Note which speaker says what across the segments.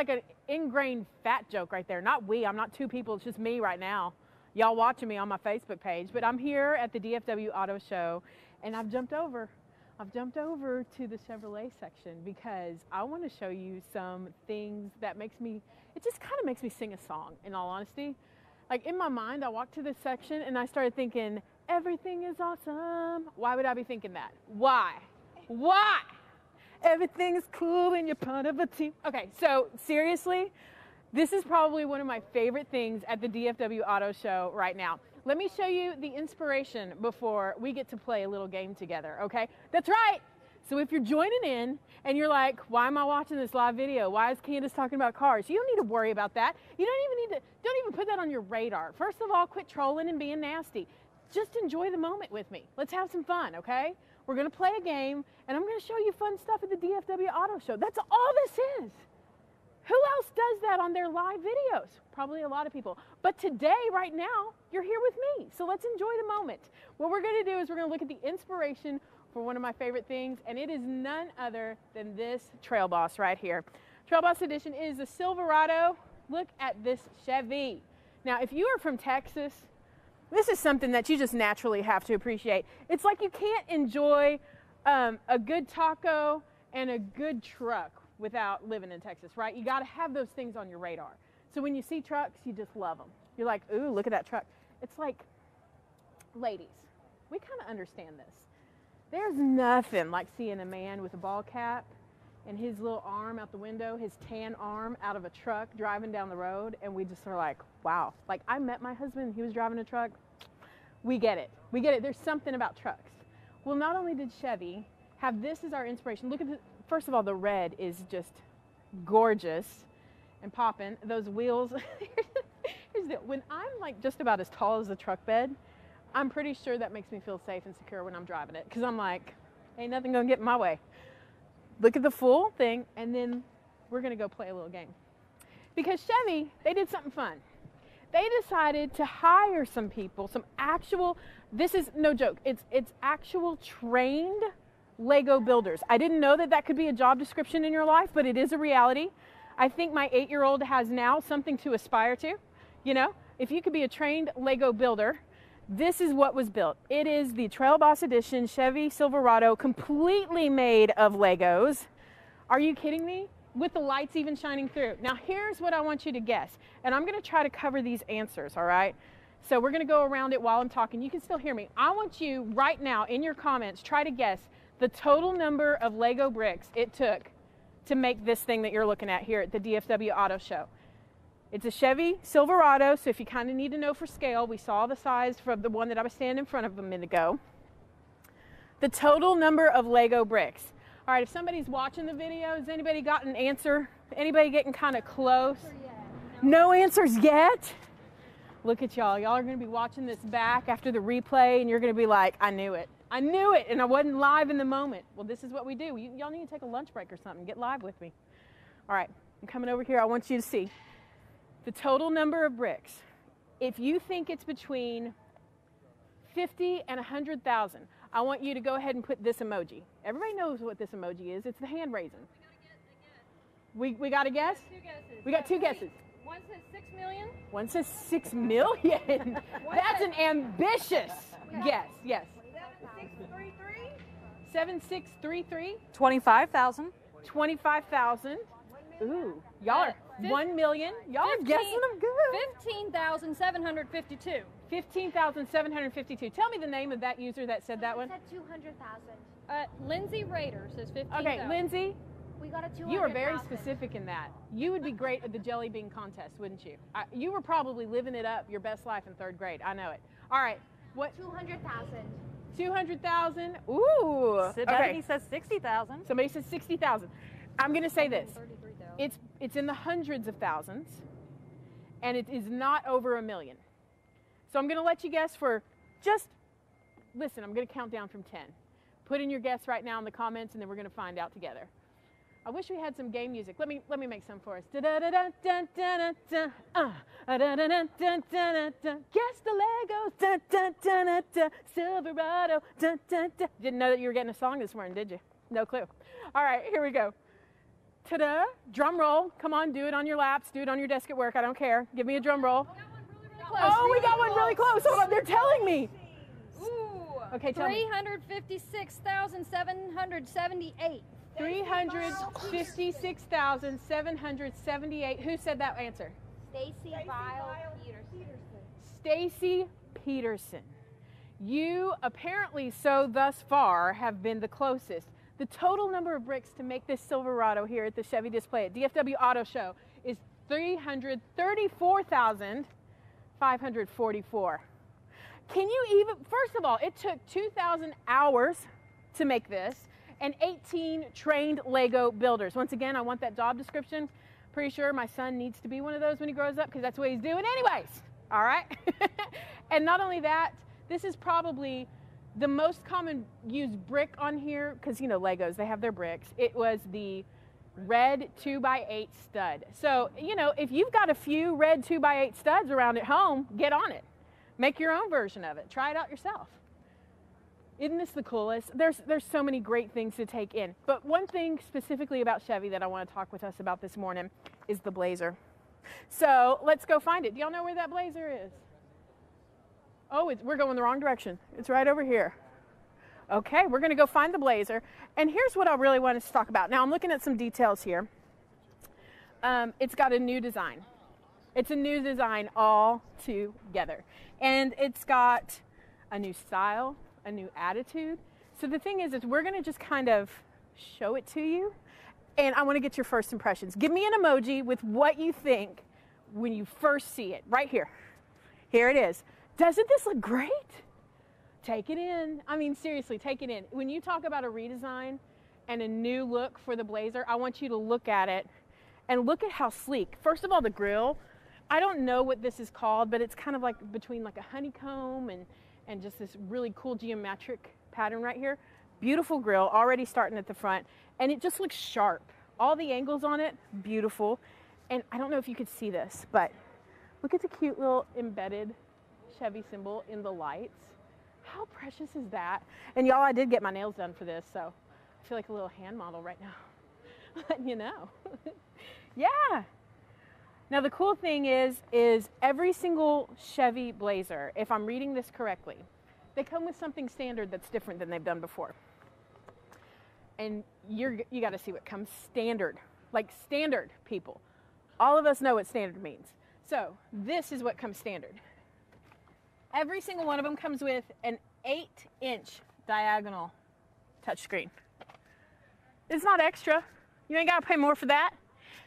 Speaker 1: like an ingrained fat joke right there. Not we, I'm not two people, it's just me right now. Y'all watching me on my Facebook page, but I'm here at the DFW Auto Show, and I've jumped over to the Chevrolet section because I want to show you some things that it just kind of makes me sing a song, in all honesty. Like in my mind, I walked to this section and I started thinking, everything is awesome. Why would I be thinking that? Why? Why? Everything is cool when you're part of a team. Okay, so seriously, this is probably one of my favorite things at the DFW Auto Show right now. Let me show you the inspiration before we get to play a little game together, okay? That's right. So if you're joining in and you're like, why am I watching this live video? Why is Candace talking about cars? You don't need to worry about that. You don't even put that on your radar. First of all, quit trolling and being nasty. Just enjoy the moment with me. Let's have some fun, okay? We're gonna play a game and I'm gonna show you fun stuff at the DFW Auto Show. That's all this is. Who else does that on their live videos? Probably a lot of people. But today, right now, you're here with me. So let's enjoy the moment. What we're gonna do is we're gonna look at the inspiration for one of my favorite things, and it is none other than this Trail Boss right here. Trail Boss Edition is the Silverado. Look at this Chevy. Now, if you are from Texas, this is something that you just naturally have to appreciate. It's like you can't enjoy a good taco and a good truck without living in Texas, right? You gotta have those things on your radar. So when you see trucks, you just love them. You're like, ooh, look at that truck. It's like, ladies, we kind of understand this. There's nothing like seeing a man with a ball cap and his little arm out the window, his tan arm out of a truck driving down the road, and we just are like, wow. Like, I met my husband, he was driving a truck. We get it. We get it. There's something about trucks. Well, not only did Chevy have this as our inspiration, look at the, first of all, the red is just gorgeous and popping. Those wheels, here's the, when I'm like just about as tall as the truck bed, I'm pretty sure that makes me feel safe and secure when I'm driving it, because I'm like, ain't nothing gonna get in my way. Look at the full thing, and then we're gonna go play a little game. Because Chevy, they did something fun. They decided to hire some people, some actual, this is no joke, it's actual trained Lego builders. I didn't know that that could be a job description in your life, but it is a reality. I think my 8-year-old has now something to aspire to. You know, if you could be a trained Lego builder, this is what was built. It is the Trail Boss Edition Chevy Silverado, completely made of Legos. Are you kidding me? With the lights even shining through. Now here's what I want you to guess, and I'm gonna try to cover these answers, all right? So we're gonna go around it while I'm talking. You can still hear me. I want you right now in your comments, try to guess the total number of Lego bricks it took to make this thing that you're looking at here at the DFW Auto Show. It's a Chevy Silverado, so if you kind of need to know for scale, we saw the size from the one that I was standing in front of a minute ago. The total number of Lego bricks. All right, if somebody's watching the video, has anybody got an answer? Anybody getting kind of close? No answers yet? Look at y'all. Y'all are going to be watching this back after the replay, and you're going to be like, I knew it. I knew it, and I wasn't live in the moment. Well, this is what we do. Y'all need to take a lunch break or something. Get live with me. All right, I'm coming over here. I want you to see the total number of bricks. If you think it's between 50 and 100,000, I want you to go ahead and put this emoji. Everybody knows what this emoji is. It's the hand raising. We got a guess?
Speaker 2: Two guesses.
Speaker 1: We got two guesses.
Speaker 2: One says 6 million.
Speaker 1: One says 6 million. That's an ambitious guess. Yes.
Speaker 2: 7633.
Speaker 1: 7633.
Speaker 3: 25,000.
Speaker 1: 25,000. Ooh, y'all are 1 million. Y'all are guessing them good.
Speaker 2: 15,752.
Speaker 1: 15,752. Tell me the name of that user that said that one.
Speaker 4: Said 200,000.
Speaker 2: Lindsay Rader says 15,000.
Speaker 1: Okay, Lindsay,
Speaker 4: We got a 200,000.
Speaker 1: you are very specific in that. You would be great at the jelly bean contest, wouldn't you? You were probably living it up your best life in 3rd grade. I know it. All right. What?
Speaker 4: 200,000.
Speaker 1: 200,000. Ooh. Okay.
Speaker 3: He says 60,000.
Speaker 1: Somebody says 60,000. I'm going to say this.
Speaker 2: 33,000.
Speaker 1: It's in the hundreds of thousands, and it is not over 1 million. So I'm going to let you guess for just, listen, I'm going to count down from 10. Put in your guess right now in the comments, and then we're going to find out together. I wish we had some game music. Let me make some for us. Da da da da da da da da da da da da da. Guess the Legos. Da da da da da. Silverado. Da da da. Didn't know that you were getting a song this morning, did you? No clue. All right, here we go. Ta-da! Drum roll. Come on, do it on your laps. Do it on your desk at work. I don't care. Give me a drum roll. Oh, we got one really close. Hold on, they're telling me.
Speaker 2: Ooh.
Speaker 1: Okay, tell me.
Speaker 2: 356,778.
Speaker 1: 356,778. Who said that answer?
Speaker 4: Stacy Vile Peterson.
Speaker 1: Stacy Peterson. You apparently thus far have been the closest. The total number of bricks to make this Silverado here at the Chevy display at DFW Auto Show is 334,544. Can you even, first of all, it took 2,000 hours to make this and 18 trained Lego builders. Once again, I want that job description. Pretty sure my son needs to be one of those when he grows up because that's what he's doing anyways. All right? And not only that, this is probably the most common used brick on here, because you know Legos, they have their bricks. It was the red 2x8 stud. So, you know, if you've got a few red 2x8 studs around at home, get on it. Make your own version of it. Try it out yourself. Isn't this the coolest? There's so many great things to take in. But one thing specifically about Chevy that I want to talk with us about this morning is the Blazer. So let's go find it. Do y'all know where that Blazer is? Oh, we're going the wrong direction. It's right over here. Okay, we're going to go find the Blazer. And here's what I really want us to talk about. Now, I'm looking at some details here. It's got a new design. It's a new design all together. And it's got a new style, a new attitude. So the thing is we're going to just kind of show it to you. And I want to get your first impressions. Give me an emoji with what you think when you first see it. Right here. Here it is. Doesn't this look great? Take it in. I mean, seriously, take it in. When you talk about a redesign and a new look for the Blazer, I want you to look at it and look at how sleek. First of all, the grille. I don't know what this is called, but it's kind of like between like a honeycomb and just this really cool geometric pattern right here. Beautiful grille, already starting at the front. And it just looks sharp. All the angles on it, beautiful. And I don't know if you could see this, but look at the cute little embedded Chevy symbol in the lights. How precious is that? And y'all, I did get my nails done for this, so I feel like a little hand model right now. Letting you know. Yeah. Now the cool thing is every single Chevy Blazer, if I'm reading this correctly, they come with something standard that's different than they've done before. And you got to see what comes standard. Like standard, people. All of us know what standard means. So this is what comes standard. Every single one of them comes with an 8-inch diagonal touchscreen. It's not extra. You ain't got to pay more for that.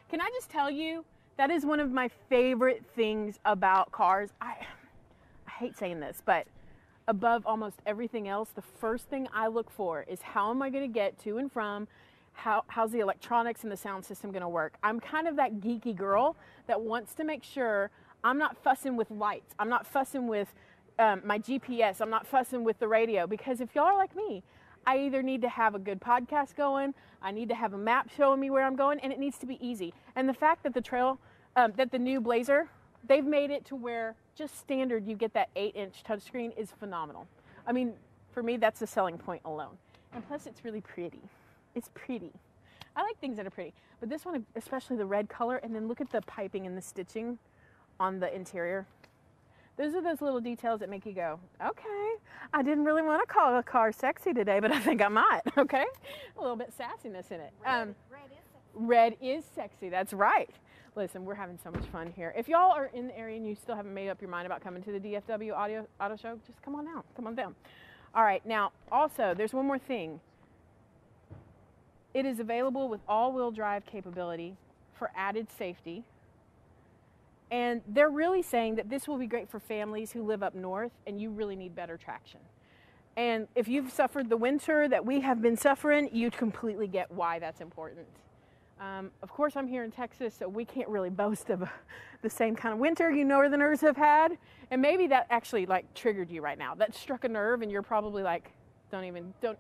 Speaker 1: Can I just tell you, that is one of my favorite things about cars. I hate saying this, but above almost everything else, the first thing I look for is how am I going to get to and from, how's the electronics and the sound system going to work. I'm kind of that geeky girl that wants to make sure I'm not fussing with lights. I'm not fussing with my GPS. I'm not fussing with the radio, because if y'all are like me, I either need to have a good podcast going, I need to have a map showing me where I'm going, and it needs to be easy. And the fact that the new Blazer, they've made it to where just standard you get that 8-inch touchscreen is phenomenal. I mean, for me, that's a selling point alone. And plus, it's really pretty. It's pretty. I like things that are pretty, but this one, especially the red color, and then look at the piping and the stitching on the interior. Those are those little details that make you go, okay, I didn't really want to call a car sexy today, but I think I might, okay? A little bit sassiness in it. Red is sexy, that's right. Listen, we're having so much fun here. If y'all are in the area and you still haven't made up your mind about coming to the DFW Auto Show, just come on out, come on down. All right, now also, there's one more thing. It is available with all-wheel drive capability for added safety. And they're really saying that this will be great for families who live up north and you really need better traction. And if you've suffered the winter that we have been suffering, you completely get why that's important. Of course, I'm here in Texas, so we can't really boast of the same kind of winter you northerners have had. And maybe that actually like triggered you right now. That struck a nerve and you're probably like, don't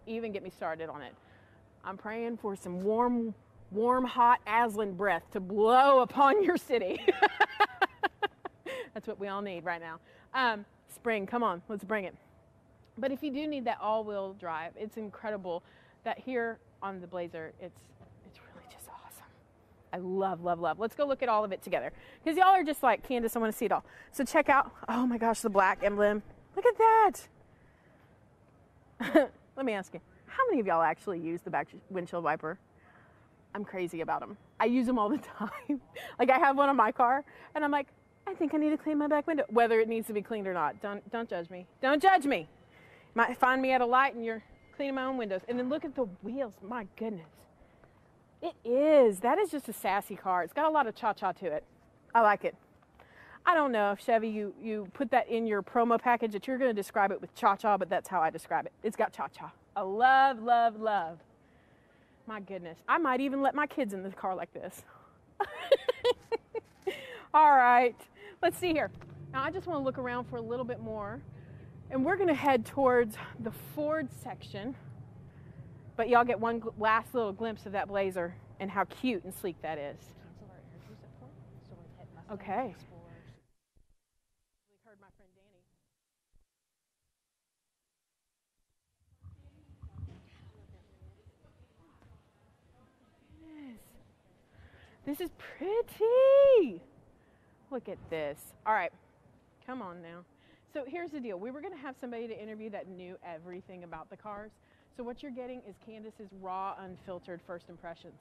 Speaker 1: even get me started on it. I'm praying for some warm, hot Aslan breath to blow upon your city. That's what we all need right now. Spring, come on, let's bring it. But if you do need that all-wheel drive, it's incredible that here on the Blazer, it's really just awesome. I love, love, love. Let's go look at all of it together. Because y'all are just like, Candace, I want to see it all. So check out, oh my gosh, the black emblem. Look at that. Let me ask you, how many of y'all actually use the back windshield wiper? I'm crazy about them. I use them all the time. Like I have one on my car and I'm like, I think I need to clean my back window. Whether it needs to be cleaned or not. Don't judge me. Don't judge me. You might find me at a light and you're cleaning my own windows. And then look at the wheels. My goodness. It is. That is just a sassy car. It's got a lot of cha-cha to it. I like it. I don't know if Chevy, you put that in your promo package that you're going to describe it with cha-cha, but that's how I describe it. It's got cha-cha. I love, love, love. My goodness. I might even let my kids in the car like this. All right. Let's see here. Now, I just want to look around for a little bit more. And we're going to head towards the Ford section. But y'all get one last little glimpse of that Blazer and how cute and sleek that is. Okay. We heard my friend Danny. This is pretty. Look at this. All right, come on now. So here's the deal. We were going to have somebody to interview that knew everything about the cars. So what you're getting is Candace's raw, unfiltered first impressions.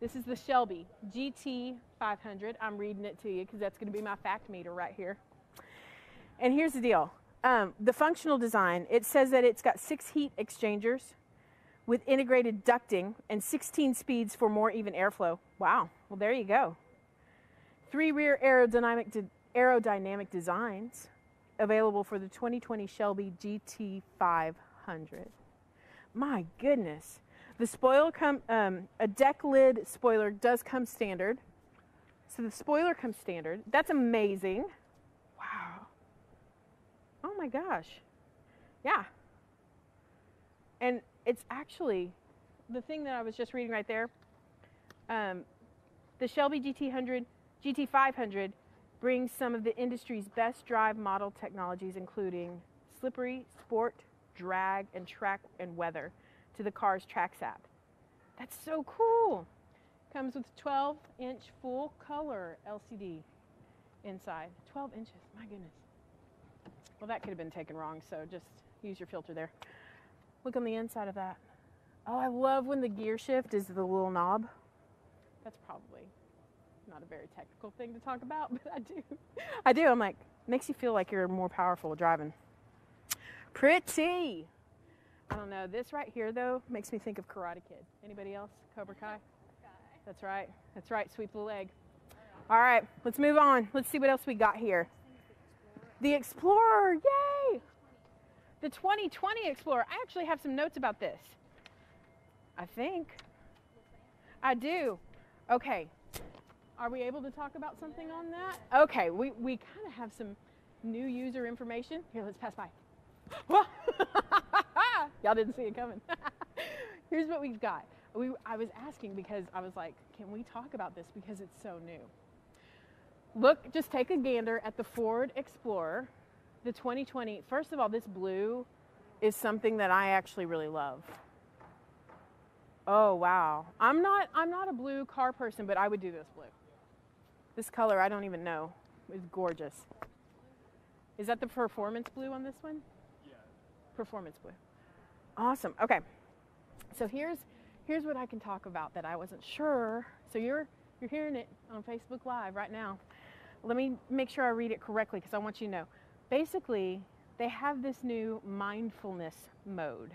Speaker 1: This is the Shelby GT500. I'm reading it to you because that's going to be my fact meter right here. And here's the deal. The functional design, it says that it's got 6 heat exchangers with integrated ducting and 16 speeds for more even airflow. Wow. Well, there you go. 3 rear aerodynamic designs available for the 2020 Shelby GT500. My goodness. The spoiler a deck lid spoiler does come standard. So the spoiler comes standard. That's amazing. Wow. Oh my gosh. Yeah. And it's actually the thing that I was just reading right there. The Shelby GT500 brings some of the industry's best drive model technologies, including slippery, sport, drag, and track and weather to the car's Tracks app. That's so cool. Comes with 12-inch full color LCD inside. 12 inches, my goodness. Well, that could have been taken wrong, so just use your filter there. Look on the inside of that. Oh, I love when the gear shift is the little knob. That's probably not a very technical thing to talk about, but I do. I do. I'm like, makes you feel like you're more powerful driving. Pretty. I don't know. This right here, though, makes me think of Karate Kid. Anybody else? Cobra Kai? That's right. That's right. Sweep the leg. All right. Let's move on. Let's see what else we got here. The Explorer. Yay! The 2020 Explorer. I actually have some notes about this. I think. I do. Okay. Are we able to talk about something on that? Okay. We kind of have some new user information. Here, let's pass by. Y'all didn't see it coming. Here's what we've got. I was asking because I was like, can we talk about this because it's so new? Look, just take a gander at the Ford Explorer, the 2020. First of all, this blue is something that I actually really love. Oh, wow. I'm not a blue car person, but I would do this blue. This color, I don't even know. It's gorgeous. Is that the performance blue on this one? Yeah. Performance blue. Awesome. Okay. So here's what I can talk about that I wasn't sure. So you're hearing it on Facebook Live right now. Let me make sure I read it correctly because I want you to know. Basically, they have this new mindfulness mode.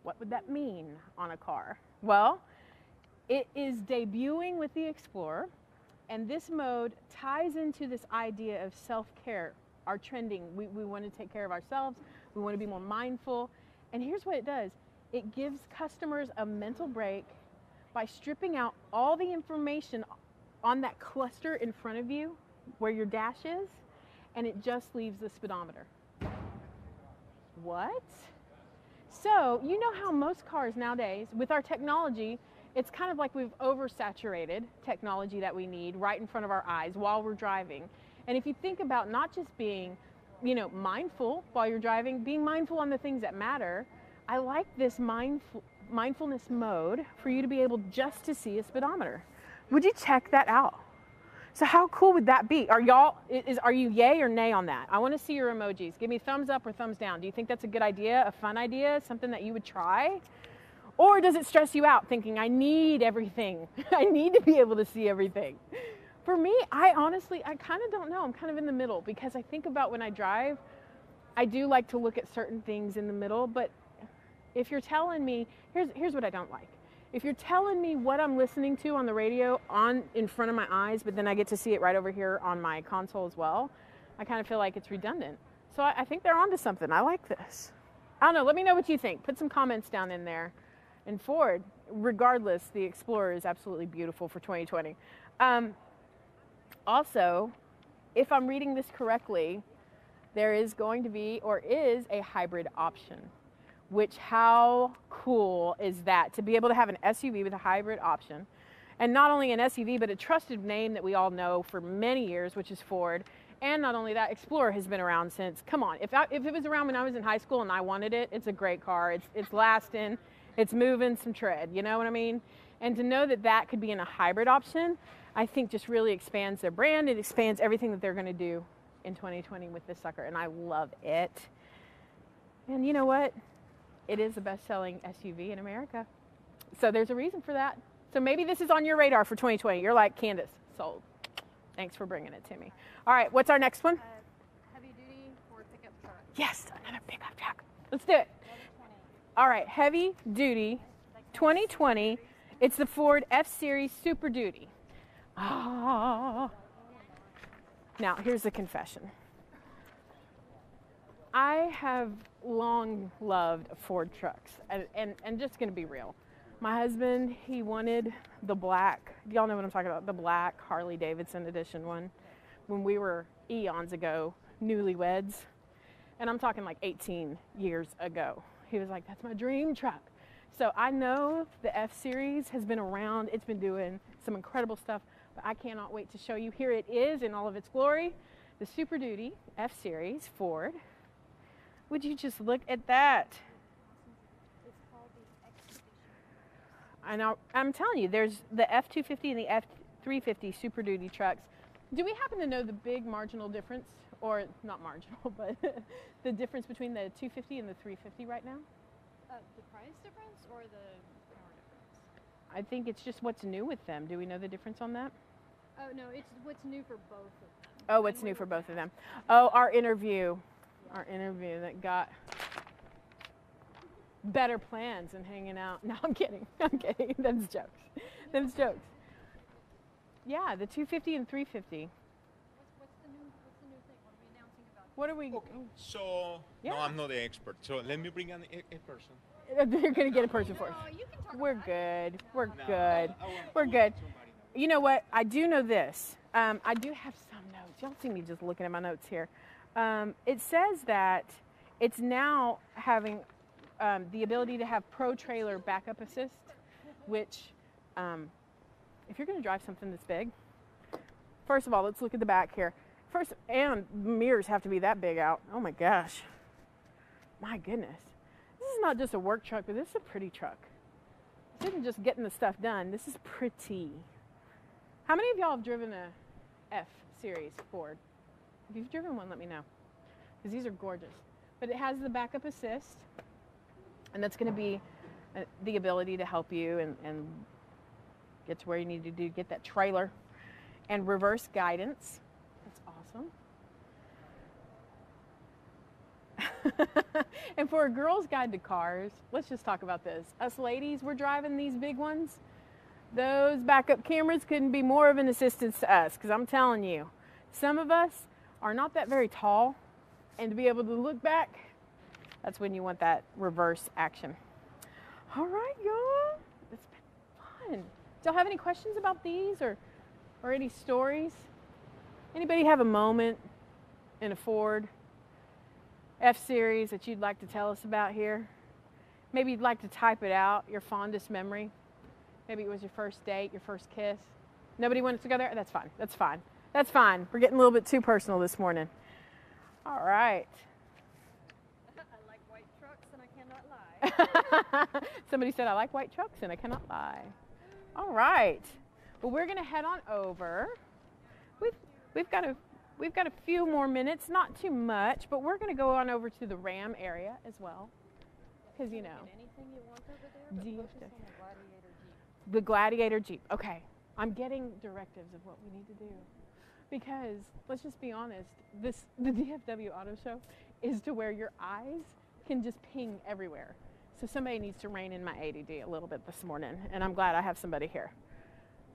Speaker 1: What would that mean on a car? Well, it is debuting with the Explorer, and this mode ties into this idea of self-care, our trending. We want to take care of ourselves. We want to be more mindful. And here's what it does. It gives customers a mental break by stripping out all the information on that cluster in front of you where your dash is, and it just leaves the speedometer. What? So, you know how most cars nowadays, with our technology, it's kind of like we've oversaturated technology that we need right in front of our eyes while we're driving. And if you think about not just being, mindful while you're driving, being mindful on the things that matter, I like this mindfulness mode for you to be able just to see a speedometer. Would you check that out? So how cool would that be? Are you yay or nay on that? I want to see your emojis. Give me thumbs up or thumbs down. Do you think that's a good idea, a fun idea, something that you would try? Or does it stress you out thinking, I need everything. I need to be able to see everything. For me, I kind of don't know. I'm kind of in the middle because I think about when I drive, I do like to look at certain things in the middle, but if you're telling me, here's what I don't like. If you're telling me what I'm listening to on the radio in front of my eyes, but then I get to see it right over here on my console as well, I kind of feel like it's redundant. So I think they're onto something. I like this. I don't know. Let me know what you think. Put some comments down in there. And Ford, regardless, the Explorer is absolutely beautiful for 2020. Also, if I'm reading this correctly, there is going to be, or is, a hybrid option. Which, how cool is that? To be able to have an SUV with a hybrid option. And not only an SUV, but a trusted name that we all know for many years, which is Ford. And not only that, Explorer has been around since, come on, if it was around when I was in high school and I wanted it, it's a great car. It's lasting, it's moving some tread, you know what I mean? And to know that that could be in a hybrid option, I think just really expands their brand. It expands everything that they're gonna do in 2020 with this sucker, and I love it. And you know what? It is the best-selling SUV in America. So there's a reason for that. So maybe this is on your radar for 2020. You're like, Candace, sold. Thanks for bringing it to me. All right, what's our next one?
Speaker 3: Heavy duty Ford pickup truck.
Speaker 1: Yes, another pickup truck. Let's do it. All right, heavy duty 2020. It's the Ford F-Series Super Duty. Ah. Now, here's the confession. I have long loved Ford trucks, and just gonna be real. My husband, he wanted the black, y'all know what I'm talking about, the black Harley Davidson edition one when we were eons ago, newlyweds. And I'm talking like 18 years ago. He was like, that's my dream truck. So I know the F-Series has been around, it's been doing some incredible stuff, but I cannot wait to show you. Here it is in all of its glory, the Super Duty F-Series Ford. Would you just look at that?
Speaker 2: It's called the Expedition.
Speaker 1: I know, I'm telling you, there's the F250 and the F350 Super Duty trucks. Do we happen to know the big marginal difference, or not marginal, but the difference between the 250 and the 350 right now?
Speaker 2: The price difference or the power difference?
Speaker 1: I think it's just what's new with them. Do we know the difference on that?
Speaker 2: Oh, no, it's what's new for both of them.
Speaker 1: Oh, what's new for both of them? Oh, our interview that got better plans than hanging out. No, I'm kidding. I'm kidding. Them's jokes. Them's jokes. Yeah, the 250 and 350.
Speaker 2: What's the new thing? What are we announcing about?
Speaker 1: What are we?
Speaker 5: Okay, so
Speaker 1: Yeah.
Speaker 5: no, I'm not the expert. So let me bring a person.
Speaker 1: They're gonna get a person for us.
Speaker 2: No, you can talk
Speaker 1: We're
Speaker 2: about
Speaker 1: good. We're
Speaker 5: No,
Speaker 1: good.
Speaker 5: I want
Speaker 1: We're good.
Speaker 5: somebody.
Speaker 1: You know what? I do know this. I do have some notes. Y'all see me just looking at my notes here. It says that it's now having the ability to have Pro Trailer Backup Assist, which, if you're going to drive something this big, first of all, let's look at the back here. First, and mirrors have to be that big out. Oh my gosh. My goodness. This is not just a work truck, but this is a pretty truck. This isn't just getting the stuff done. This is pretty. How many of y'all have driven a F-Series Ford? If you've driven one, let me know, because these are gorgeous. But it has the backup assist, and that's going to be the ability to help you and get to where you need to do, get that trailer, and reverse guidance. That's awesome. And for a girl's guide to cars, let's just talk about this. Us ladies, we're driving these big ones. Those backup cameras couldn't be more of an assistance to us, because I'm telling you, some of us are not that very tall, and to be able to look back, that's when you want that reverse action. All right, y'all, it's been fun. Do y'all have any questions about these or any stories? Anybody have a moment in a Ford F-Series that you'd like to tell us about here? Maybe you'd like to type it out, your fondest memory. Maybe it was your first date, your first kiss. Nobody wants to go there? That's fine. That's fine. That's fine. We're getting a little bit too personal this morning. All right.
Speaker 2: I like white trucks and I cannot lie.
Speaker 1: Somebody said, I like white trucks and I cannot lie. All right. But we're gonna head on over. We've got a few more minutes, not too much, but we're gonna go on over to the Ram area as well, because you know.
Speaker 2: Anything you want over there, but focus on the Gladiator Jeep.
Speaker 1: The Gladiator Jeep. Okay, I'm getting directives of what we need to do, because let's just be honest, the DFW Auto Show is to where your eyes can just ping everywhere. So somebody needs to rein in my ADD a little bit this morning, and I'm glad I have somebody here.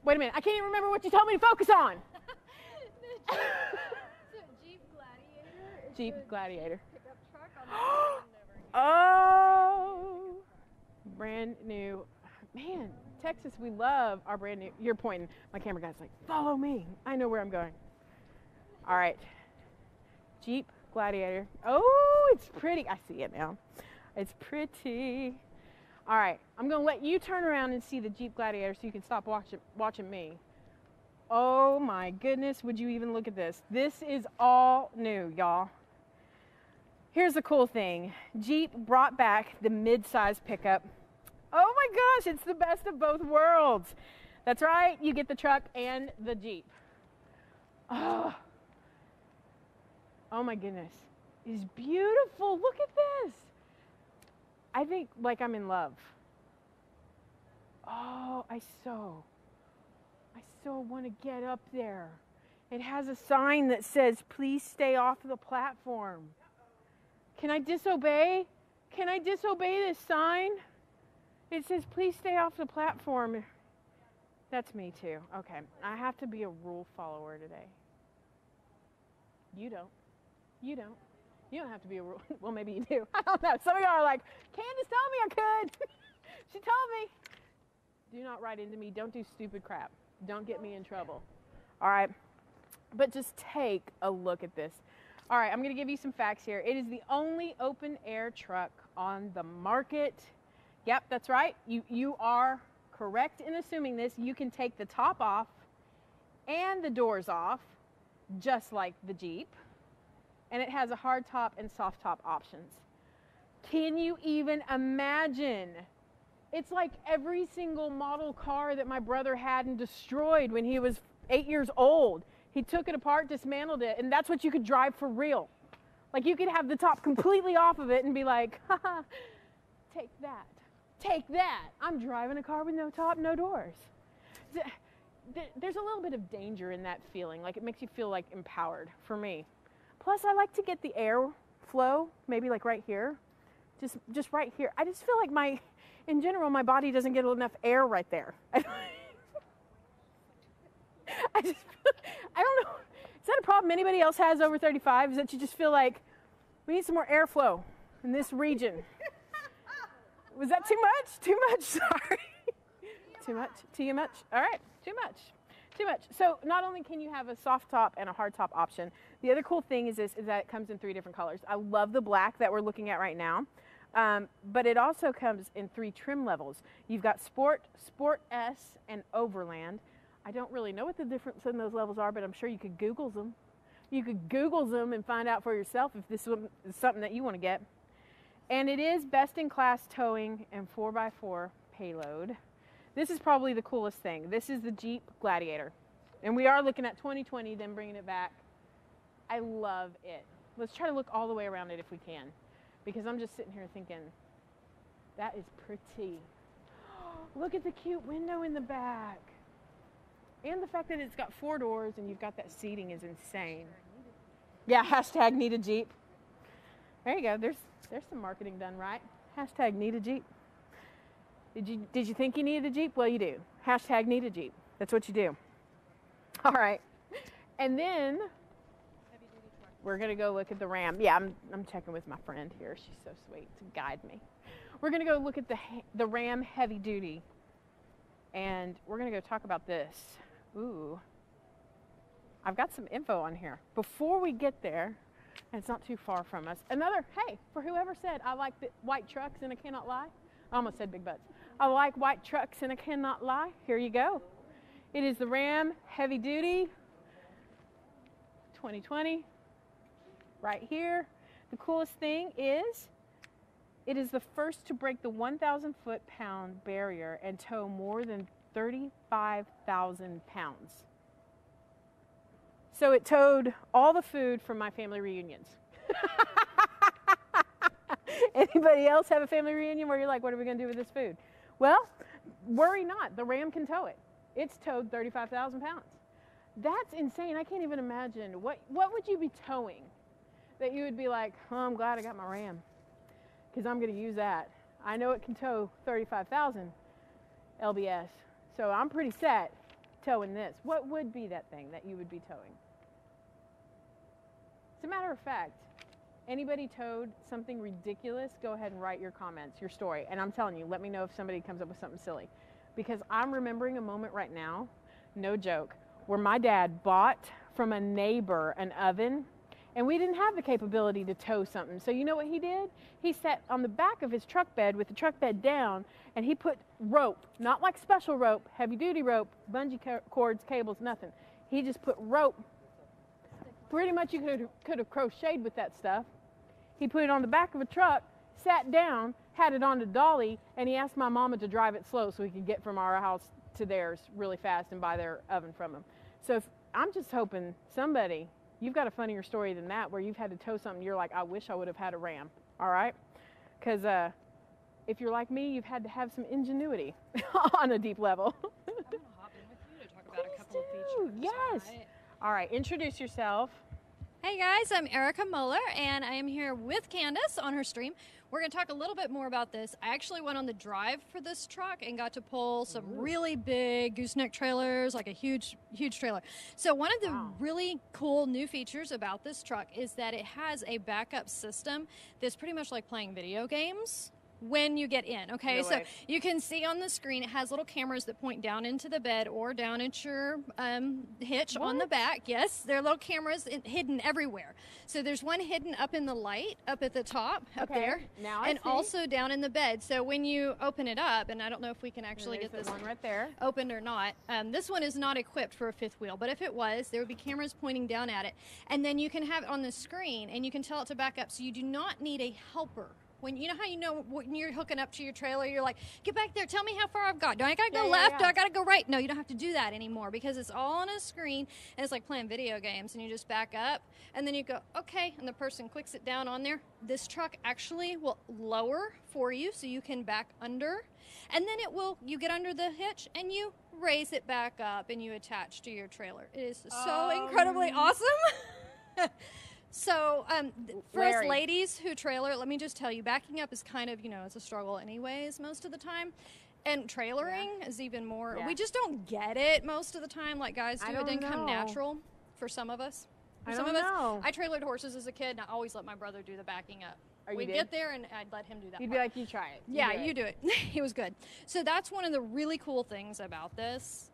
Speaker 1: Wait a minute, I can't even remember what you told me to focus on.
Speaker 2: Jeep Gladiator.
Speaker 1: Jeep Gladiator.
Speaker 2: Pickup truck on the
Speaker 1: Oh, brand new. Man, Texas, we love our brand new. You're pointing. My camera guy's like, follow me. I know where I'm going. All right. Jeep Gladiator. Oh, it's pretty. I see it now. It's pretty. All right. I'm going to let you turn around and see the Jeep Gladiator so you can stop watching me. Oh, my goodness. Would you even look at this? This is all new, y'all. Here's the cool thing. Jeep brought back the mid-size pickup. Oh my gosh, it's the best of both worlds. That's right, you get the truck and the Jeep. Oh my goodness, it's beautiful. Look at this. I think like I'm in love. Oh, I so want to get up there. It has a sign that says, please stay off the platform. Can I disobey? Can I disobey this sign? It says, please stay off the platform. That's me too. Okay, I have to be a rule follower today. You don't. You don't. You don't have to be a rule. Well, maybe you do. I don't know. Some of y'all are like, Candace told me I could. She told me. Do not write into me. Don't do stupid crap. Don't get me in trouble. All right. But just take a look at this. All right, I'm going to give you some facts here. It is the only open air truck on the market. Yep, that's right. You are correct in assuming this. You can take the top off and the doors off, just like the Jeep. And it has a hard top and soft top options. Can you even imagine? It's like every single model car that my brother had and destroyed when he was 8 years old. He took it apart, dismantled it, and that's what you could drive for real. Like you could have the top completely off of it and be like, haha, take that. Take that. I'm driving a car with no top, no doors. There's a little bit of danger in that feeling. Like it makes you feel like empowered for me. Plus I like to get the air flow, maybe like right here. Just right here. I just feel like in general, my body doesn't get enough air right there. I don't know. Is that a problem anybody else has over 35? Is that you just feel like we need some more airflow in this region? Was that too much? Too much? Sorry. Too much? Too much? All right. Too much. Too much. So not only can you have a soft top and a hard top option, the other cool thing is that it comes in 3 different colors. I love the black that we're looking at right now. But it also comes in 3 trim levels. You've got Sport, Sport S, and Overland. I don't really know what the difference in those levels are, but I'm sure you could Google them. You could Google them and find out for yourself if this is something that you want to get. And it is best-in-class towing and 4x4 payload. This is probably the coolest thing. This is the Jeep Gladiator. And we are looking at 2020, then bringing it back. I love it. Let's try to look all the way around it if we can, because I'm just sitting here thinking, that is pretty. Look at the cute window in the back. And the fact that it's got 4 doors and you've got that seating is insane. Yeah, hashtag need a Jeep. There you go. There's some marketing done right. Hashtag need a Jeep. Did you think you needed a Jeep? Well, you do. Hashtag need a Jeep. That's what you do. All right. And then we're going to go look at the Ram. Yeah, I'm checking with my friend here. She's so sweet to guide me. We're going to go look at the Ram Heavy Duty. And we're going to go talk about this. Ooh. I've got some info on here. Before we get there, and it's not too far from us, hey, for whoever said, I like the white trucks and I cannot lie. I almost said big butts. I like white trucks and I cannot lie. Here you go. It is the Ram Heavy Duty 2020. Right here. The coolest thing is, it is the first to break the 1,000 foot-pound barrier and tow more than 35,000 pounds. So it towed all the food from my family reunions. Anybody else have a family reunion where you're like, what are we going to do with this food? Well, worry not. The Ram can tow it. It's towed 35,000 pounds. That's insane. I can't even imagine. What would you be towing that you would be like, oh, I'm glad I got my Ram because I'm going to use that. I know it can tow 35,000 lbs. So I'm pretty set towing this. What would be that thing that you would be towing? As a matter of fact, anybody towed something ridiculous, go ahead and write your comments, your story. And I'm telling you, let me know if somebody comes up with something silly. Because I'm remembering a moment right now, no joke, where my dad bought from a neighbor an oven, and we didn't have the capability to tow something. So you know what he did? He sat on the back of his truck bed with the truck bed down, and he put rope, not like special rope, heavy duty rope, bungee cords, cables, nothing. He just put rope. Pretty much you could have crocheted with that stuff. He put it on the back of a truck, sat down, had it on the dolly, and he asked my mama to drive it slow so he could get from our house to theirs really fast and buy their oven from him. So I'm just hoping somebody, you've got a funnier story than that where you've had to tow something you're like, I wish I would have had a Ram, all right? Because if you're like me, you've had to have some ingenuity on a deep level.
Speaker 2: I'm going to hop in with you to talk about a couple of features.
Speaker 1: Yes. All right, introduce yourself.
Speaker 2: Hey guys, I'm Erica Muller, and I am here with Candace on her stream. We're going to talk a little bit more about this. I actually went on the drive for this truck and got to pull some really big gooseneck trailers, like a huge trailer. So one of the really cool new features about this truck is that it has a backup system that's pretty much like playing video games when you get in, okay? So you can see on the screen it has little cameras that point down into the bed or down at your hitch on the back. Yes, there are little cameras hidden everywhere. So there's one hidden up in the light, up at the top, up there,
Speaker 1: now I
Speaker 2: and
Speaker 1: see.
Speaker 2: also down in the bed. So when you open it up, and I don't know if we can actually get this
Speaker 1: one right there
Speaker 2: opened or not, this one is not equipped for a fifth wheel, but if it was, there would be cameras pointing down at it. And then you can have it on the screen, and you can tell it to back up, so you do not need a helper. When you know when you're hooking up to your trailer, you're like, get back there, tell me how far I've got. Do I got to go left? Do I got to go right? No, you don't have to do that anymore because it's all on a screen, and it's like playing video games, and you just back up, and then you go, okay, and the person clicks it down on there. This truck actually will lower for you so you can back under, and then you get under the hitch, and you raise it back up, and you attach to your trailer. It is so incredibly awesome. So for us ladies who trailer, let me just tell you, backing up is kind of, it's a struggle anyways most of the time. And trailering is even more, we just don't get it most of the time like guys do. It didn't come natural for some of us. For some of us, I trailered horses as a kid, and I always let my brother do the backing up. We'd get there, and I'd let him do that.
Speaker 1: You'd be like, you try it.
Speaker 2: You do it. He was good. So that's one of the really cool things about this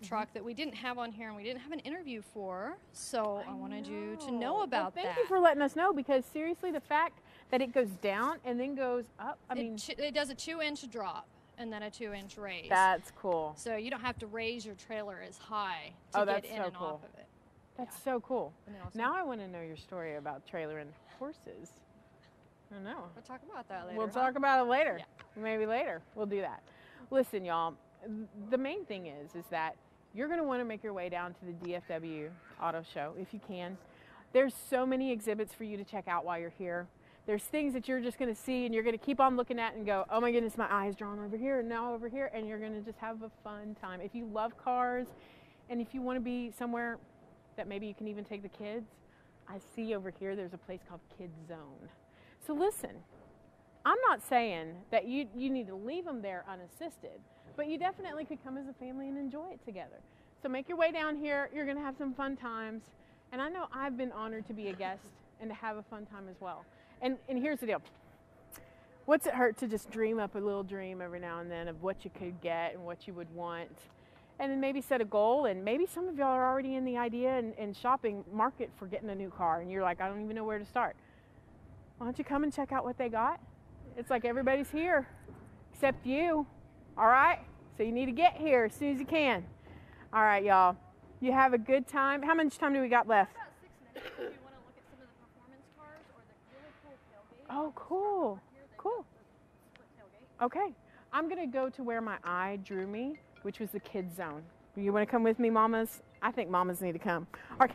Speaker 2: truck that we didn't have on here and we didn't have an interview for, so I wanted you to know about that.
Speaker 1: Thank you for letting us know, because seriously, the fact that it goes down and then goes up,
Speaker 2: it does a 2-inch drop and then a 2-inch raise.
Speaker 1: That's cool.
Speaker 2: So you don't have to raise your trailer as high to get in and off of it.
Speaker 1: That's so cool. Now I want to know your story about trailering horses. I don't know.
Speaker 2: We'll talk about that later.
Speaker 1: We'll talk about it later. Yeah. Maybe later. We'll do that. Listen, y'all. The main thing is that you're going to want to make your way down to the DFW Auto Show if you can. There's so many exhibits for you to check out while you're here. There's things that you're just going to see and you're going to keep on looking at and go, oh my goodness, my eye's drawn over here and now over here, and you're going to just have a fun time. If you love cars and if you want to be somewhere that maybe you can even take the kids, I see over here there's a place called Kids Zone. So listen, I'm not saying that you need to leave them there unassisted, but you definitely could come as a family and enjoy it together. So make your way down here. You're going to have some fun times. And I know I've been honored to be a guest and to have a fun time as well. And here's the deal. What's it hurt to just dream up a little dream every now and then of what you could get and what you would want? And then maybe set a goal. And maybe some of y'all are already in the idea and shopping market for getting a new car. And you're like, I don't even know where to start. Why don't you come and check out what they got? It's like everybody's here except you. All right, so you need to get here as soon as you can. All right, y'all. You have a good time. How much time do we got left?
Speaker 2: About 6 minutes if you want to look at some of the performance cars or the really cool tailgate.
Speaker 1: Oh, cool. Cool. Okay. I'm going to go to where my eye drew me which was the kids zone. You want to come with me, mamas? I think mamas need to come. Our